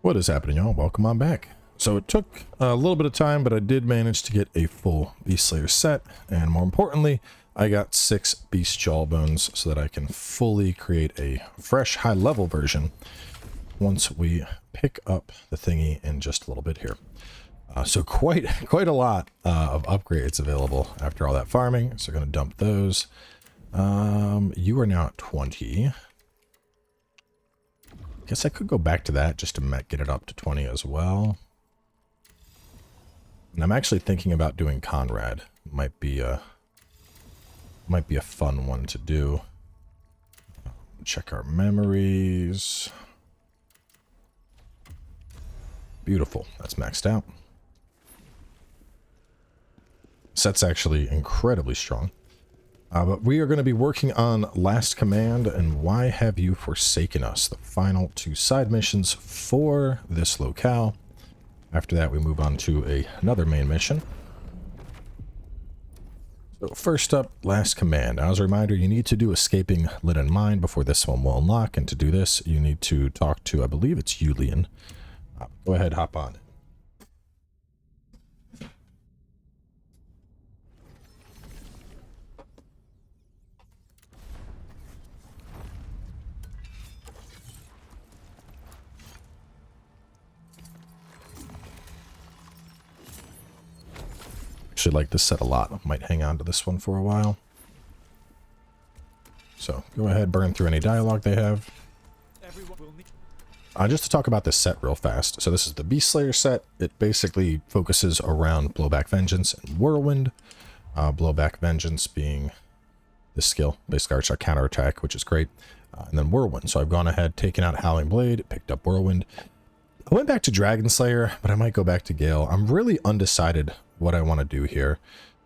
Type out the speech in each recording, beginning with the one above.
What is happening, y'all? Welcome on back. So it took a little bit of time, but I did manage to get a full Beast Slayer set, and more importantly, I got 6 Beast Jawbones so that I can fully create a fresh high-level version once we pick up the thingy in just a little bit here. So quite a lot of upgrades available after all that farming, so going to dump those. You are now at 20. Guess I could go back to that just to get it up to 20 as well. And I'm actually thinking about doing Conrad. Might be a fun one to do. Check our memories. Beautiful. That's maxed out. Set's actually incredibly strong. But we are going to be working on Last Command and Why Have You Forsaken Us? The final 2 side missions for this locale. After that, we move on to another main mission. So first up, Last Command. Now, as a reminder, you need to do Escaping Linon Mine before this one will unlock. And to do this, you need to talk to, I believe it's Linon. Go ahead, hop on. Actually like this set a lot. Might hang on to this one for a while. So go ahead, burn through any dialogue they have. Just to talk about this set real fast. So this is the Beast Slayer set. It basically focuses around Blowback Vengeance and Whirlwind. Blowback Vengeance being this skill, basically our counterattack, which is great. And then Whirlwind. So I've gone ahead, taken out Howling Blade, picked up Whirlwind. I went back to Dragon Slayer, but I might go back to Gale. I'm really undecided what I want to do here,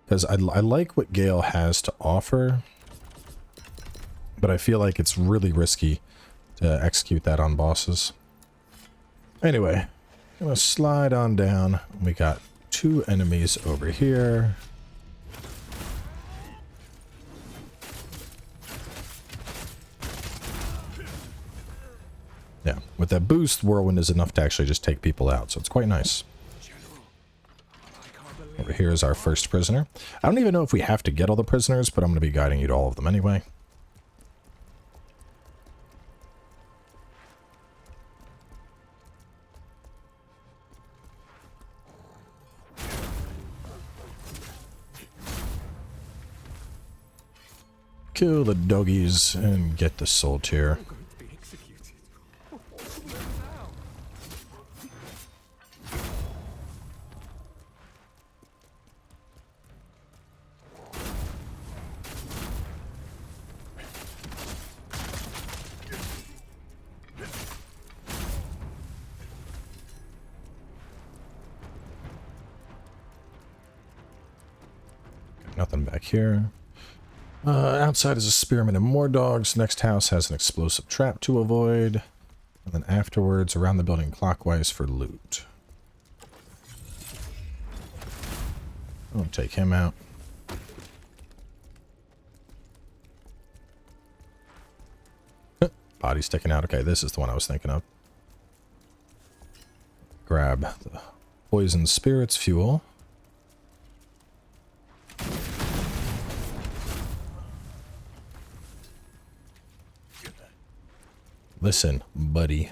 because I like what Gale has to offer, but I feel like it's really risky to execute that on bosses. Anyway, I'm gonna slide on down. We got 2 enemies over here. Yeah, with that boost, Whirlwind is enough to actually just take people out, so it's quite nice. Over here is our first prisoner. I don't even know if we have to get all the prisoners, but I'm going to be guiding you to all of them anyway. Kill the doggies and get the soul tier. Nothing back here. Outside is a spearman and more dogs. Next house has an explosive trap to avoid. And then afterwards, around the building clockwise for loot. I'll take him out. Body sticking out. Okay, this is the one I was thinking of. Grab the poison spirits fuel. Listen, buddy.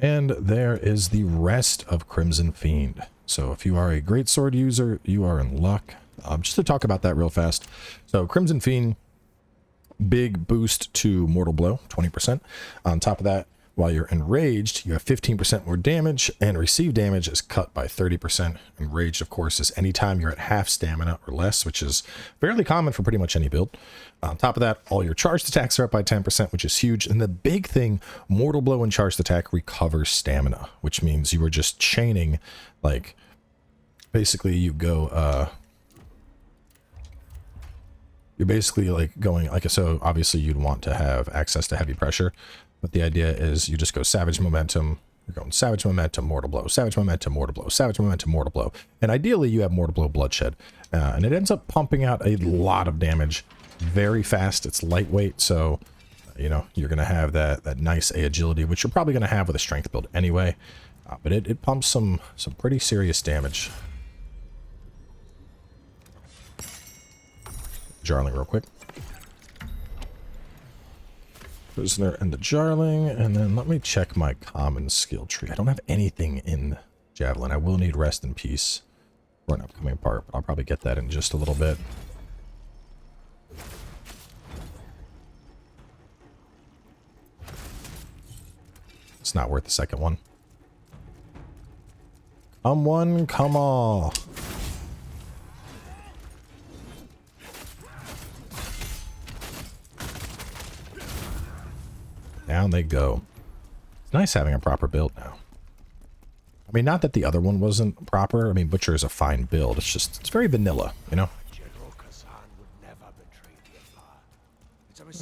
And there is the rest of Crimson Fiend. So if you are a great sword user, you are in luck. Just to talk about that real fast. So Crimson Fiend, big boost to Mortal Blow, 20%. On top of that, while you're enraged, you have 15% more damage, and receive damage is cut by 30%. Enraged, of course, is anytime you're at half stamina or less, which is fairly common for pretty much any build. On top of that, all your charged attacks are up by 10%, which is huge. And the big thing, Mortal Blow and charged attack recovers stamina, which means you are just chaining, like, basically you go, you're basically like going, like, so obviously you'd want to have access to heavy pressure. But the idea is you just go Savage Momentum, You're going Savage Momentum, Mortal Blow, Savage Momentum, Mortal Blow, Savage Momentum, Mortal Blow. And ideally you have Mortal Blow Bloodshed. And it ends up pumping out a lot of damage very fast. It's lightweight, so, you know, you're going to have that nice A agility, which you're probably going to have with a strength build anyway. But it pumps some pretty serious damage. Jarling real quick. Prisoner and the Jarling, and then let me check my common skill tree. I don't have anything in Javelin. I will need Rest in Peace for an upcoming part, but I'll probably get that in just a little bit. It's not worth the second one. Come one, come all. Down they go. It's nice having a proper build now. I mean, not that the other one wasn't proper. I mean, Butcher is a fine build. It's just, it's very vanilla, you know? General Khazan would never betray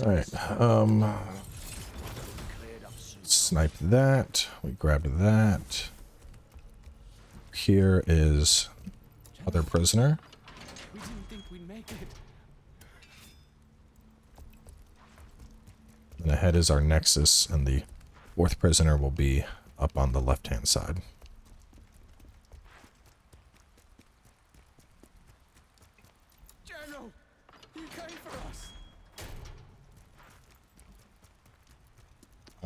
the Empire. Alright, snipe that. We grabbed that. Here is other prisoner. We didn't think we'd make it. And ahead is our Nexus, and the fourth prisoner will be up on the left-hand side. General, he came for us.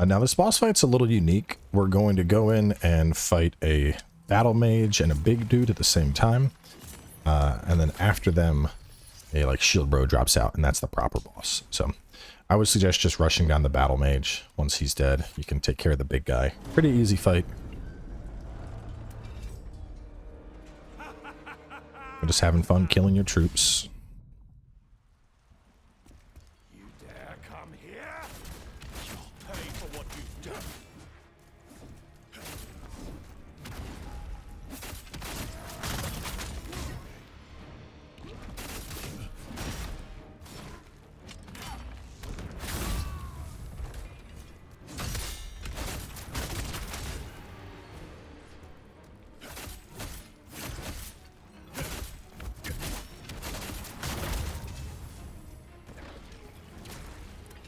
Now this boss fight's a little unique. We're going to go in and fight a battle mage and a big dude at the same time. And then after them, a like shield bro drops out, and that's the proper boss. So I would suggest just rushing down the battle mage. Once he's dead, you can take care of the big guy. Pretty easy fight. We're just having fun killing your troops. You dare come here? You'll pay for what you've done.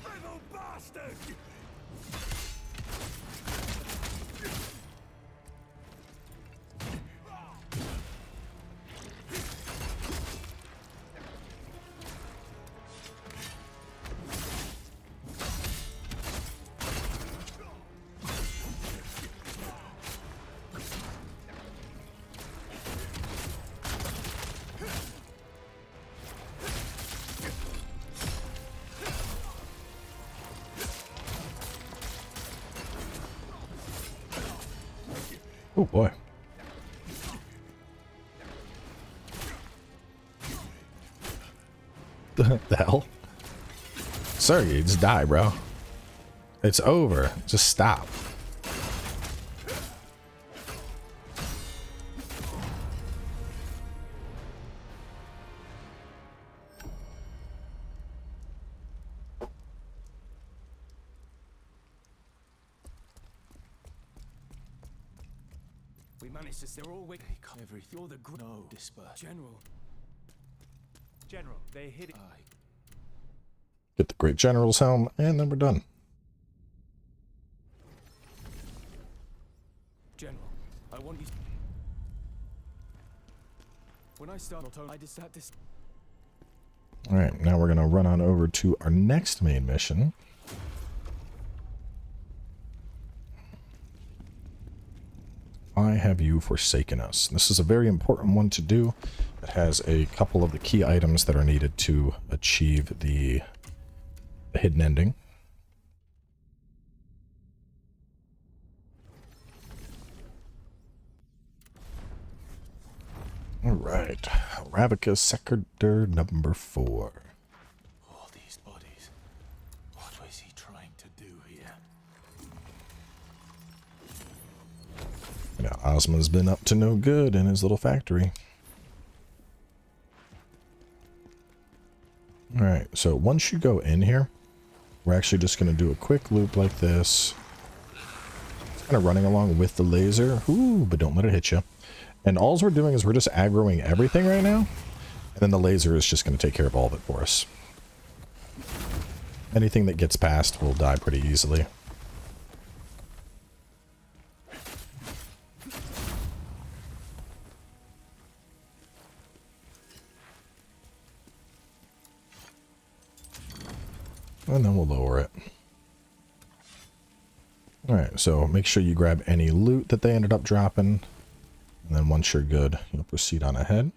Little bastard! Oh boy. The hell? Sir, you just die, bro. It's over. Just stop. We managed to. They're all wicked. Everything. You're the no disperse. General, they hit it. Get the Great General's helm, and then we're done. General, I want you. When I start, I just had this. Alright, now we're going to run on over to our next main mission. Why have you forsaken us? This is a very important one to do. It has a couple of the key items that are needed to achieve the hidden ending. Alright, Ravika Sector number 4. All these bodies. What was he trying to do here? Yeah, Ozma's been up to no good in his little factory. Alright, so once you go in here, we're actually just going to do a quick loop like this. kind of running along with the laser. Ooh, but don't let it hit you. And all we're doing is we're just aggroing everything right now. And then the laser is just going to take care of all of it for us. Anything that gets past will die pretty easily. And then we'll lower it. Alright, so make sure you grab any loot that they ended up dropping. And then once you're good, you'll proceed on ahead.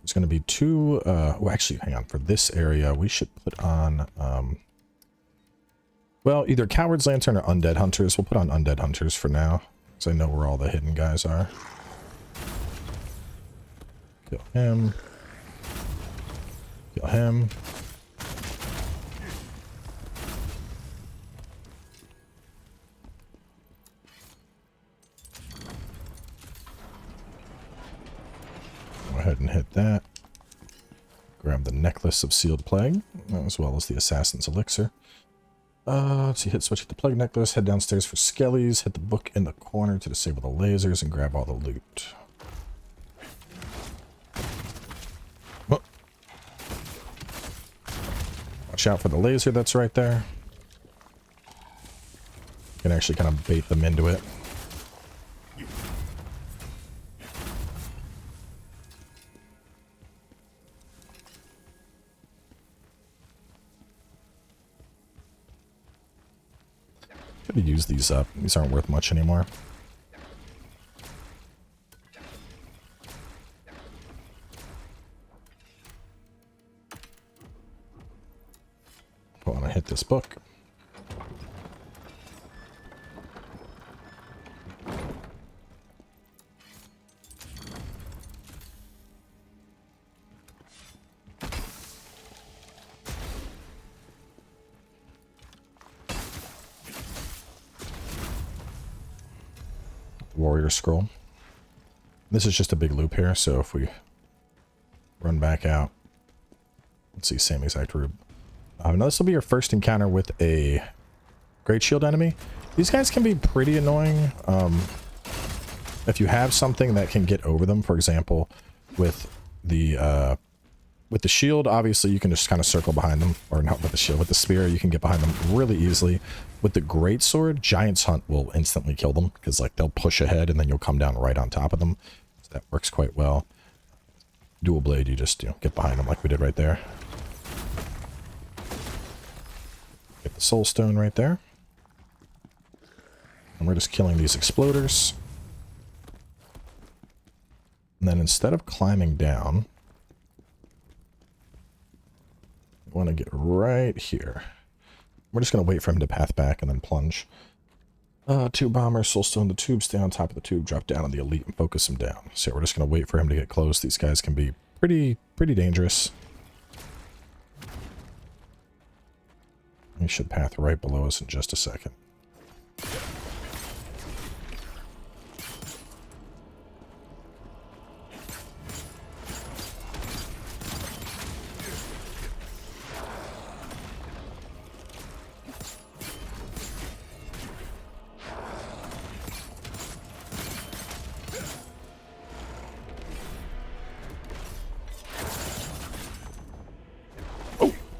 There's going to be two, well actually, hang on, for this area, we should put on, well, either Coward's Lantern or Undead Hunters. We'll put on Undead Hunters for now, because I know where all the hidden guys are. Kill him. Kill him. Go ahead and hit that. Grab the Necklace of Sealed Plague, as well as the Assassin's Elixir. Let's see, hit switch at the Plague Necklace, head downstairs for Skellies, hit the book in the corner to disable the lasers, and grab all the loot. Oh. Watch out for the laser that's right there. You can actually kind of bait them into it. Could use these up. These aren't worth much anymore. I want to hit this book. Warrior Scroll. This is just a big loop here, so if we run back out, let's see, same exact route. Now this will be your first encounter with a Great Shield enemy. These guys can be pretty annoying. If you have something that can get over them, for example, with the shield, obviously you can just kind of circle behind them, or not with the shield, with the spear, you can get behind them really easily. With the great sword, Giant's Hunt will instantly kill them, because like they'll push ahead and then you'll come down right on top of them. So that works quite well. Dual blade, you just get behind them like we did right there. Get the soul stone right there. And we're just killing these exploders. And then instead of climbing down, we want to get right here. We're just going to wait for him to path back and then plunge. Tube bomber, soul stone, the tube, stay on top of the tube, drop down on the elite and focus him down. So we're just going to wait for him to get close. These guys can be pretty dangerous. He should path right below us in just a second.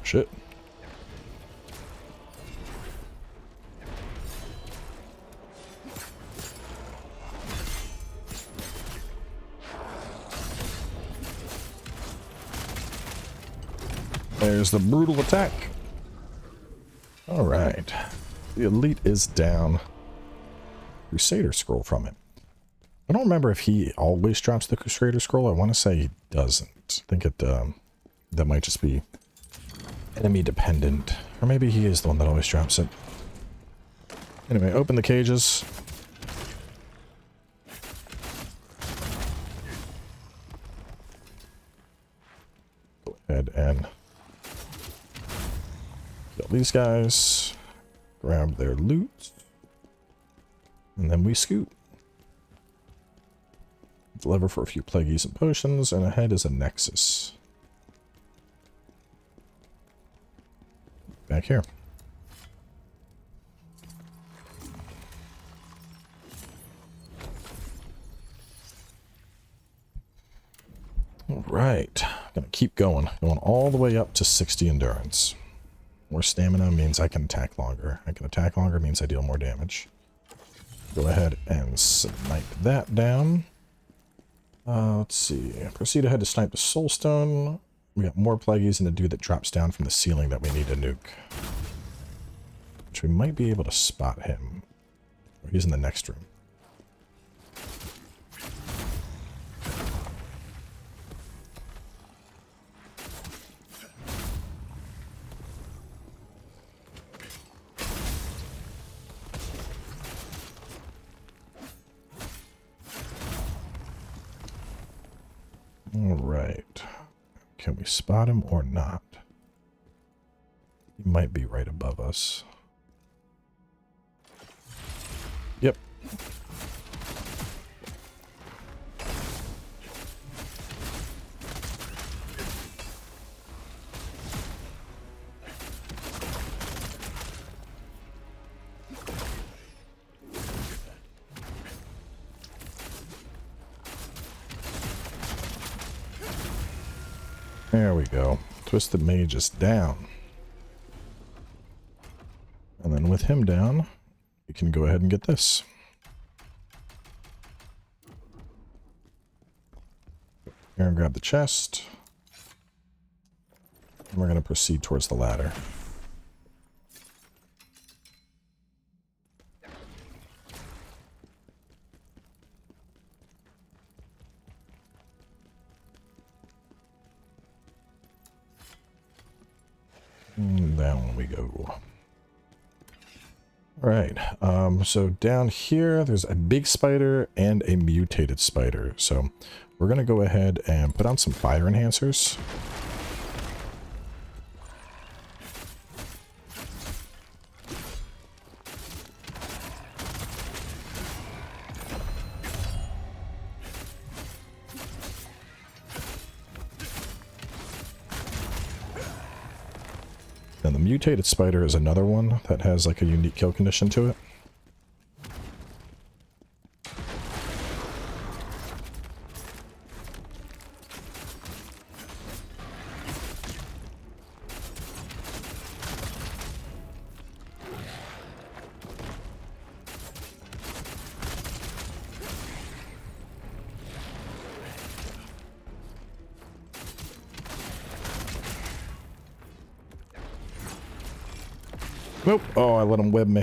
Shit. There's the brutal attack. All right. The elite is down. Crusader scroll from it. I don't remember if he always drops the Crusader scroll. I want to say he doesn't. I think it that might just be enemy dependent, or maybe he is the one that always drops it. Anyway, open the cages. Go ahead and kill these guys, grab their loot, and then we scoot. The lever for a few plagues and potions, and ahead is a nexus. Back here. All right, gonna keep going all the way up to 60 endurance. More stamina means I can attack longer. I can attack longer means I deal more damage. Go ahead and snipe that down. Let's see. Proceed ahead to snipe the soulstone. We got more plagues and a dude that drops down from the ceiling that we need to nuke. Which we might be able to spot him. He's in the next room. All right. Can we spot him or not? He might be right above us. Yep. There we go. Twisted Mage is down. And then with him down, we can go ahead and get this. Here and grab the chest. And we're going to proceed towards the ladder. And down we go. Alright, so down here there's a big spider and a mutated spider. So we're going to go ahead and put on some fire enhancers. And the mutated spider is another one that has like a unique kill condition to it. Nope. Oh, I let him web me.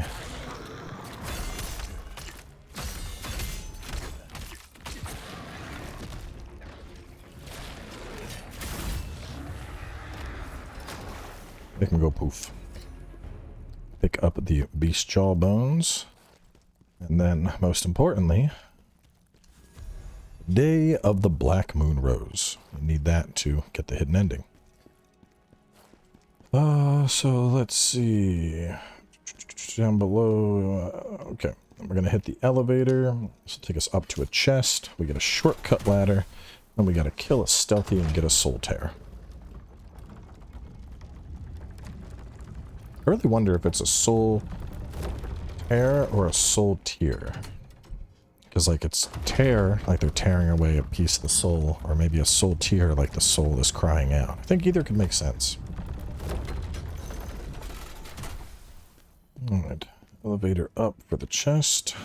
They can go poof. Pick up the beast jaw bones. And then, most importantly, Day of the Black Moon Rose. We need that to get the hidden ending. So let's see. Down below. Okay. We're going to hit the elevator. This will take us up to a chest. We get a shortcut ladder. Then we got to kill a stealthy and get a soul tear. I really wonder if it's a soul tear or a soul tear. Because, like, it's tear, like they're tearing away a piece of the soul, or maybe a soul tear, like the soul is crying out. I think either could make sense. Alright, elevator up for the chest.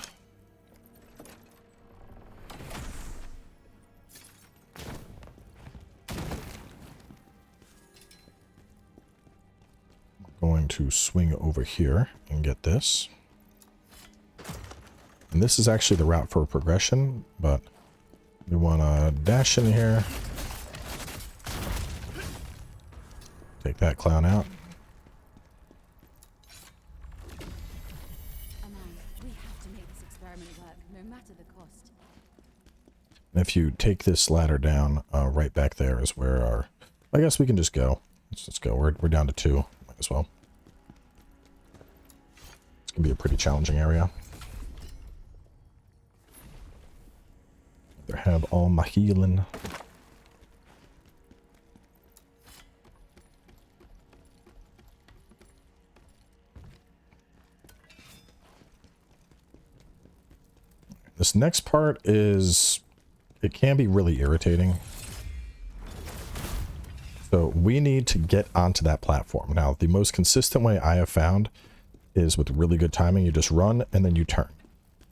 Going to swing over here and get this. And this is actually the route for progression, but we want to dash in here. Take that clown out. And if you take this ladder down, right back there is where our... I guess we can just go. Let's go. We're down to 2. Might as well. It's going to be a pretty challenging area. There have all my healing. This next part is... it can be really irritating. So we need to get onto that platform. Now, the most consistent way I have found is with really good timing. You just run and then you turn.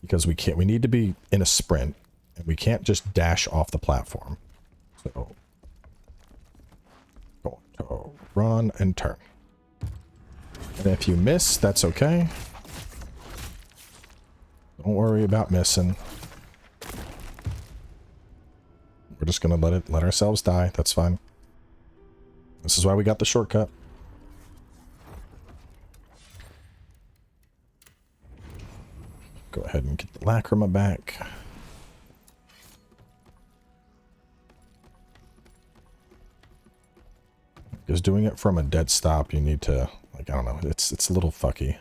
Because we need to be in a sprint. And we can't just dash off the platform. So, go to run and turn. And if you miss, that's okay. Don't worry about missing. We're just gonna let ourselves die. That's fine. This is why we got the shortcut. Go ahead and get the lacrima back. Because doing it from a dead stop, you need to, like, I don't know, it's a little fucky.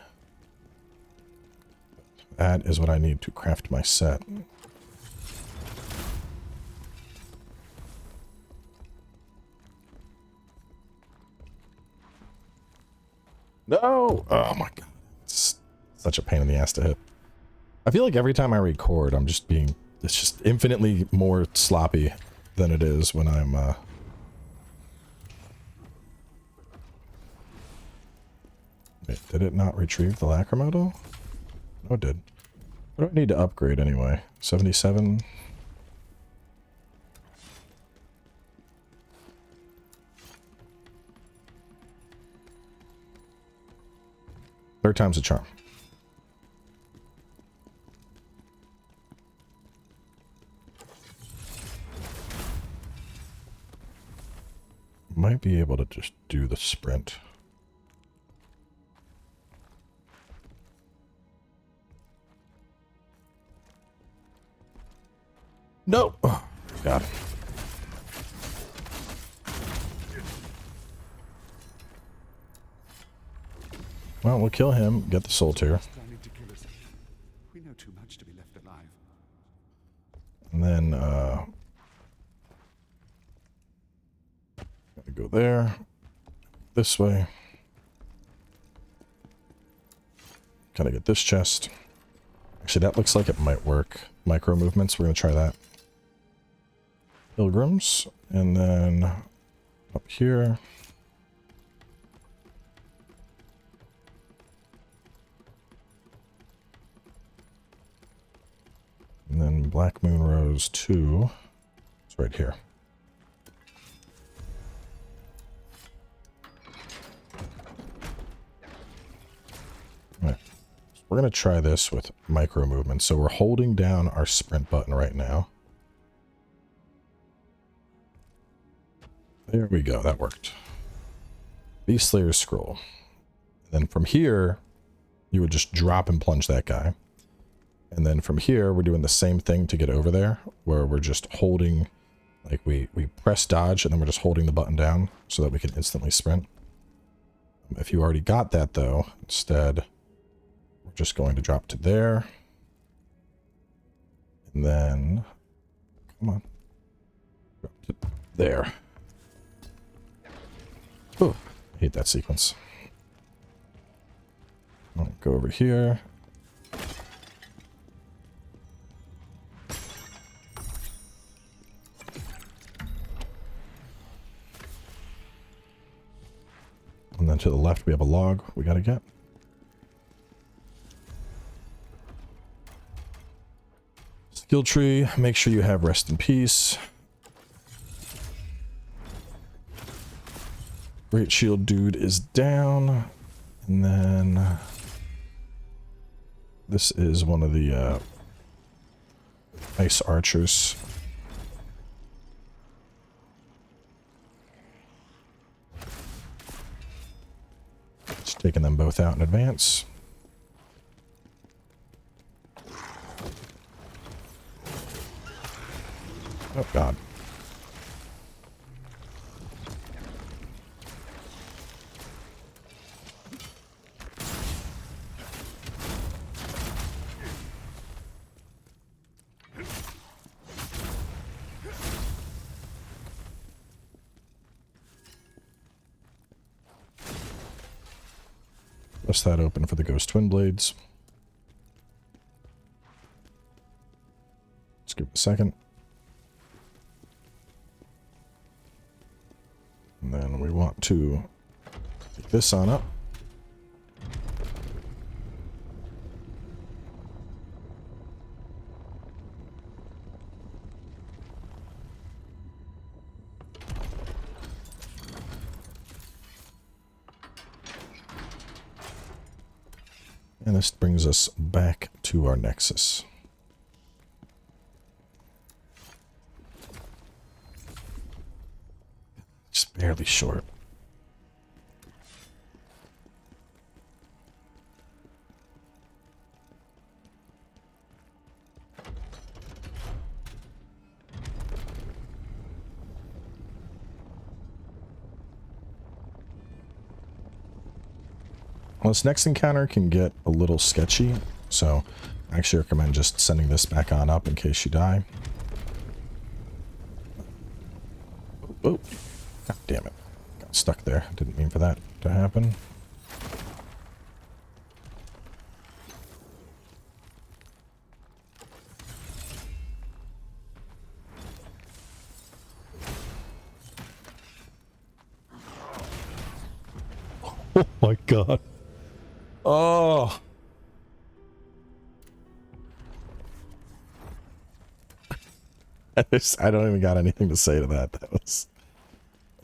That is what I need to craft my set. No! Oh my god. It's such a pain in the ass to hit. I feel like every time I record, I'm just being... It's just infinitely more sloppy than it is when I'm, Wait, did it not retrieve the lacrima though? No, it did. What do I need to upgrade anyway? 77? Third time's a charm. Might be able to just do the sprint. No! Oh, God. Well, we'll kill him, get the soul tier. We know too much to be left alive. And then, gotta go there. This way. Gotta get this chest. Actually, that looks like it might work. Micro movements, we're gonna try that. Pilgrims, and then up here. And then Black Moon Rose 2. It's right here. All right. So we're going to try this with micro movements. So we're holding down our sprint button right now. There we go. That worked. Beast Slayer's Scroll. And then from here, you would just drop and plunge that guy. And then from here, we're doing the same thing to get over there, where we're just holding, like we press dodge, and then we're just holding the button down so that we can instantly sprint. If you already got that, though, instead, we're just going to drop to there. And then, come on, drop to there. Oh, I hate that sequence. I'll go over here. And then to the left, we have a log we gotta get. Skill tree, make sure you have rest in peace. Great shield dude is down. And then this is one of the ice archers. Just taking them both out in advance. Oh god. Bust that open for the Ghost Twin Blades. Let's give it a second. And then we want to pick this on up. And this brings us back to our Nexus. Just barely short. Well, this next encounter can get a little sketchy, so I actually recommend just sending this back on up in case you die. Oh, god damn it. Got stuck there. Didn't mean for that to happen. Oh my god. Oh. I don't even got anything to say to that. That was...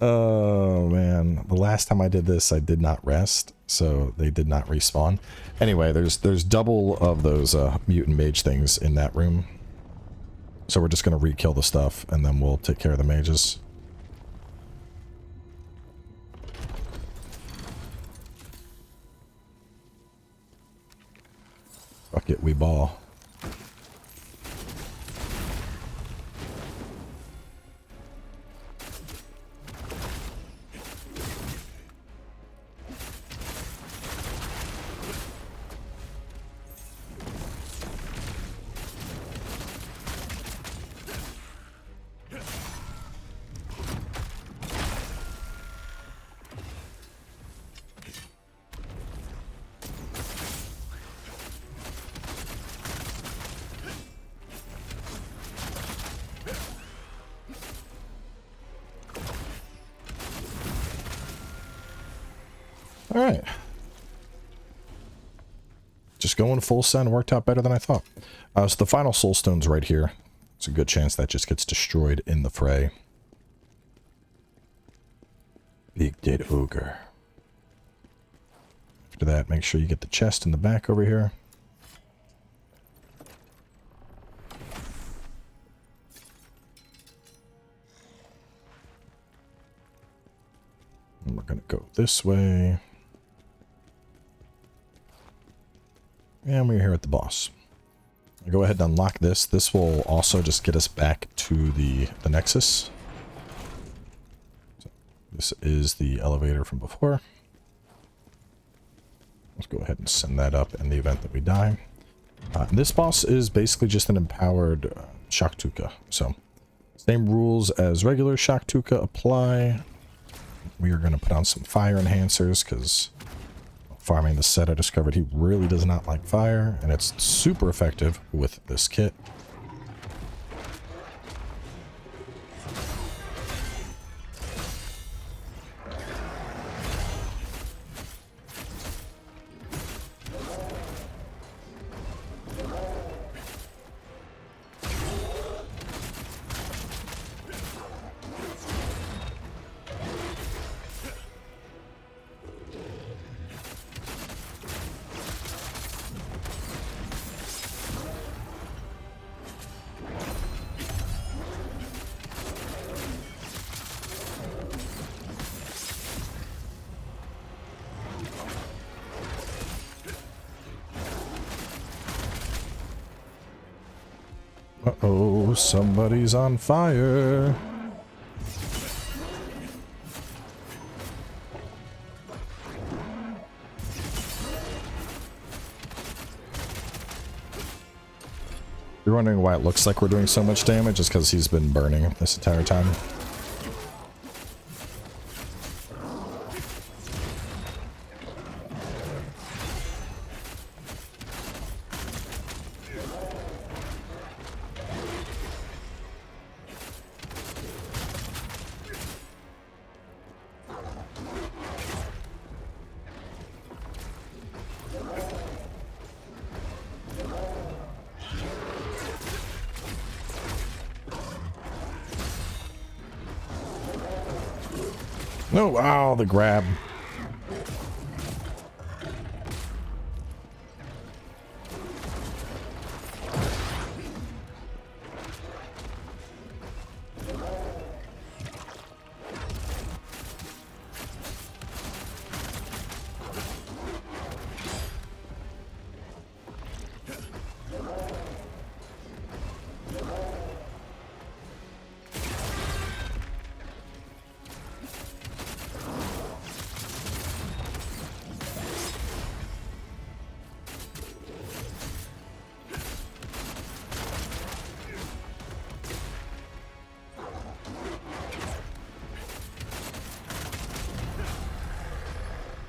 Oh, man. The last time I did this, I did not rest, so they did not respawn. Anyway, there's double of those mutant mage things in that room. So we're just going to re-kill the stuff, and then we'll take care of the mages. Fuck it, we ball. Alright. Just going full send worked out better than I thought. So the final soul stone's right here. It's a good chance that just gets destroyed in the fray. Big dead ogre. After that, make sure you get the chest in the back over here. And we're going to go this way. And we're here at the boss. I'll go ahead and unlock this. This will also just get us back to the Nexus. So this is the elevator from before. Let's go ahead and send that up in the event that we die. This boss is basically just an empowered Shaktuka. So same rules as regular Shaktuka apply. We are going to put on some fire enhancers because farming the set, I discovered he really does not like fire, and it's super effective with this kit. Uh-oh, somebody's on fire. You're wondering why it looks like we're doing so much damage? It's because he's been burning this entire time. No, oh, the grab.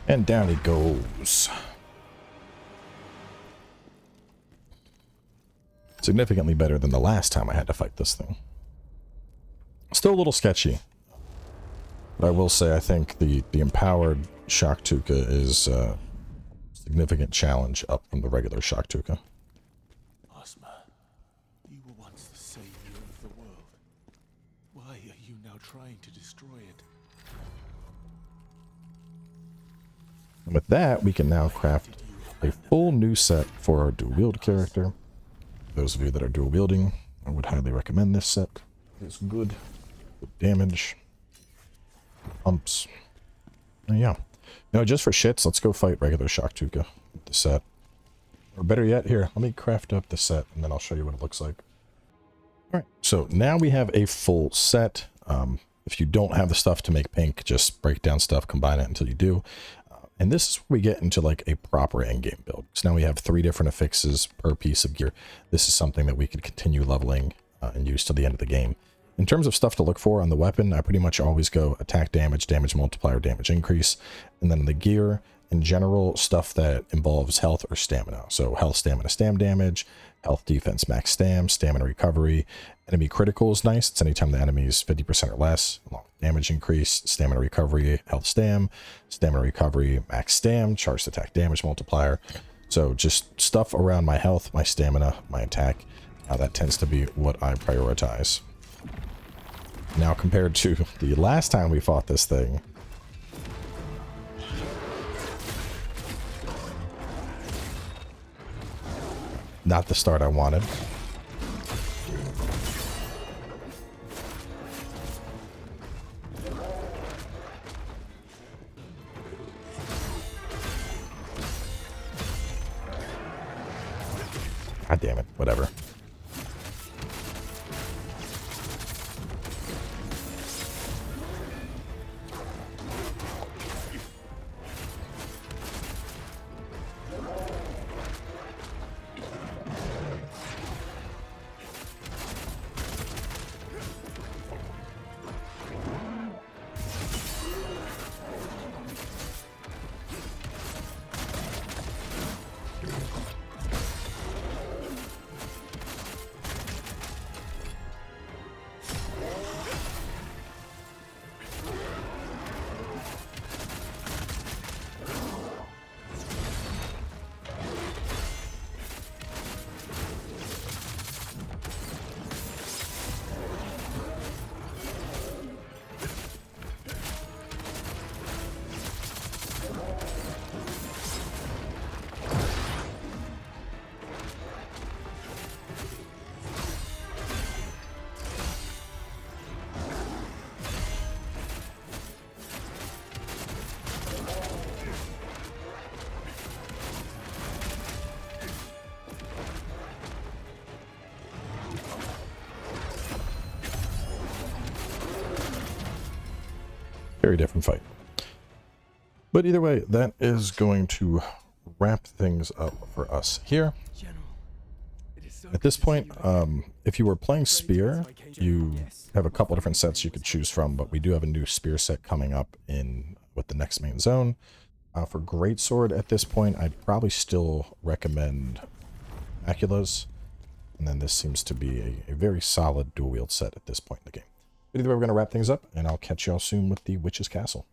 And down he goes. Significantly better than the last time I had to fight this thing. Still a little sketchy. But I will say I think the empowered Shaktuka is a significant challenge up from the regular Shaktuka. Ozma, you were once the savior of the world. Why are you now trying to destroy it? And with that, we can now craft a full new set for our dual wield character. Those of you that are dual wielding, I would highly recommend this set. It's good damage, pumps. And yeah. No, just for shits, let's go fight regular Shaktuka with the set. Or better yet, here, let me craft up the set and then I'll show you what it looks like. Alright, so now we have a full set. If you don't have the stuff to make pink, just break down stuff, combine it until you do. And this is where we get into like a proper endgame build. So now we have 3 different affixes per piece of gear. This is something that we could continue leveling and use till the end of the game. In terms of stuff to look for on the weapon, I pretty much always go attack damage, damage multiplier, damage increase. And then the gear, in general, stuff that involves health or stamina. So health, stamina, stam damage, health, defense, max stam, stamina recovery. Enemy critical is nice. It's anytime the enemy is 50% or less. Damage increase, stamina recovery, health stamina recovery, max stam, charged attack damage multiplier. So just stuff around my health, my stamina, my attack. That tends to be what I prioritize. Now compared to the last time we fought this thing, not the start I wanted. God damn it, whatever. Very different fight. But either way, that is going to wrap things up for us here. At this point, if you were playing Spear, you have a couple different sets you could choose from, but we do have a new Spear set coming up in with the next main zone. For Greatsword at this point, I'd probably still recommend Macula's, and then this seems to be a very solid dual wield set at this point in the game. But either way, we're going to wrap things up, and I'll catch y'all soon with the Witch's Castle.